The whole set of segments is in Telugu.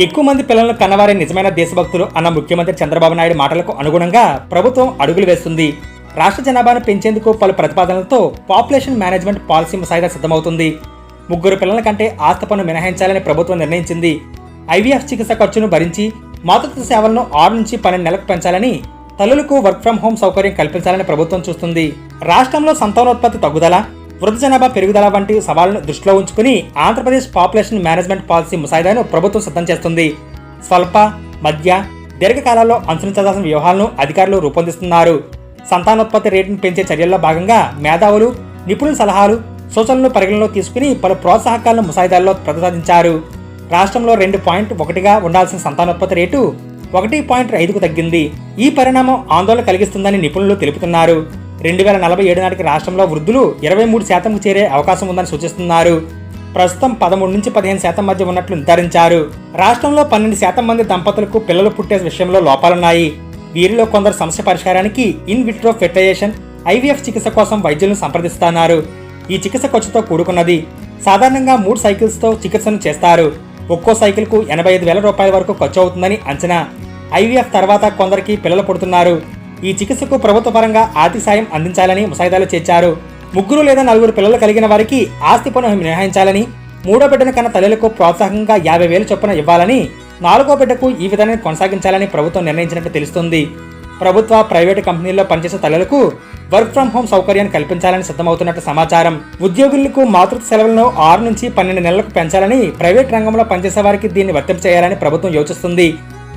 ఎక్కువ మంది పిల్లలను కన్నవారే నిజమైన దేశభక్తులు అన్న ముఖ్యమంత్రి చంద్రబాబు నాయుడు మాటలకు అనుగుణంగా ప్రభుత్వం అడుగులు వేస్తుంది. రాష్ట్ర జనాభాను పెంచేందుకు పలు ప్రతిపాదనలతో పాపులేషన్ మేనేజ్మెంట్ పాలసీ ముసాయిదా సిద్ధమవుతుంది. 3 పిల్లల కంటే ఆస్తి పన్ను మినహాయించాలని ప్రభుత్వం నిర్ణయించింది. ఐవీఎఫ్ చికిత్స ఖర్చును భరించి మాతృత్వ సేవలను 6 నుంచి 12 నెలలకు పెంచాలని, తల్లులకు వర్క్ ఫ్రం హోం సౌకర్యం కల్పించాలని ప్రభుత్వం చూస్తుంది. రాష్ట్రంలో సంతానోత్పత్తి తగ్గుదల, వృద్ధ జనాభా పెరుగుదల వంటి సవాళ్లను దృష్టిలో ఉంచుకుని ఆంధ్రప్రదేశ్ పాపులేషన్ మేనేజ్మెంట్ పాలసీ ముసాయిదాను ప్రభుత్వం సిద్ధం చేస్తుంది. స్వల్ప, మధ్య, దీర్ఘకాలాల్లో అనుసరించాల్సిన వ్యూహాలను అధికారులు రూపొందిస్తున్నారు. సంతానోత్పత్తి రేటును పెంచే చర్యల్లో భాగంగా మేధావులు, నిపుణుల సలహాలు, సూచనలను పరిగణలో తీసుకుని పలు ప్రోత్సాహకాలను ముసాయిదాల్లో ప్రతిపాదించారు. రాష్ట్రంలో 2.1గా ఉండాల్సిన సంతానోత్పత్తి రేటు 1.5కు తగ్గింది. ఈ పరిణామం ఆందోళన కలిగిస్తుందని నిపుణులు తెలుపుతున్నారు. 2047 నాటికి రాష్ట్రంలో వృద్ధులు 23%కు చేరే అవకాశం ఉందని సూచిస్తున్నారు. ప్రస్తుతం 13 నుంచి 15% మధ్య ఉన్నట్లు నిర్ధారించారు. రాష్ట్రంలో 12% మంది దంపతులకు పిల్లలు పుట్టే విషయంలో లోపాలున్నాయి. వీరిలో కొందరు సమస్య పరిష్కారానికి ఇన్ విట్రో ఫెర్టిలైజేషన్, ఐవీఎఫ్ చికిత్స కోసం వైద్యులను సంప్రదిస్తున్నారు. ఈ చికిత్స ఖర్చుతో కూడుకున్నది. సాధారణంగా 3 సైకిల్స్తో చికిత్సను చేస్తారు. ఒక్కో సైకిల్కు 85,000 రూపాయల వరకు ఖర్చు అవుతుందని అంచనా. ఐవీఎఫ్ తర్వాత కొందరికి పిల్లలు పుడుతున్నారు. ఈ చికిత్సకు ప్రభుత్వ పరంగా ఆర్థిక సాయం అందించాలని ముసాయిదాలో చేర్చారు. 3 లేదా 4 పిల్లలు కలిగిన వారికి ఆస్తి పన్ను మినహాయించాలని, 3వ బిడ్డను కన్న తల్లులకు ప్రోత్సాహంగా 50,000 చొప్పున ఇవ్వాలని, 4వ బిడ్డకు ఈ విధానాన్ని కొనసాగించాలని ప్రభుత్వం నిర్ణయించినట్టు తెలుస్తుంది. ప్రభుత్వ, ప్రైవేటు కంపెనీల్లో పనిచేసే తల్లులకు వర్క్ ఫ్రం హోం సౌకర్యాన్ని కల్పించాలని సిద్ధమవుతున్నట్టు సమాచారం. ఉద్యోగులకు మాతృత్వ సెలవులను 6 నుంచి 12 నెలలకు పెంచాలని, ప్రైవేట్ రంగంలో పనిచేసే వారికి దీన్ని వర్తింపచేయాలని ప్రభుత్వం యోచిస్తుంది.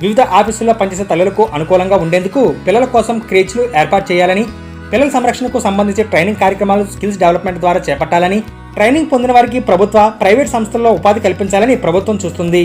వివిధ ఆఫీసుల్లో పనిచేసే తల్లులకు అనుకూలంగా ఉండేందుకు పిల్లల కోసం క్రేచ్లు ఏర్పాటు చేయాలని, పిల్లల సంరక్షణకు సంబంధించి ట్రైనింగ్ కార్యక్రమాలు స్కిల్స్ డెవలప్మెంట్ ద్వారా చేపట్టాలని, ట్రైనింగ్ పొందిన వారికి ప్రభుత్వ, ప్రైవేట్ సంస్థల్లో ఉపాధి కల్పించాలని ప్రభుత్వం చూస్తుంది.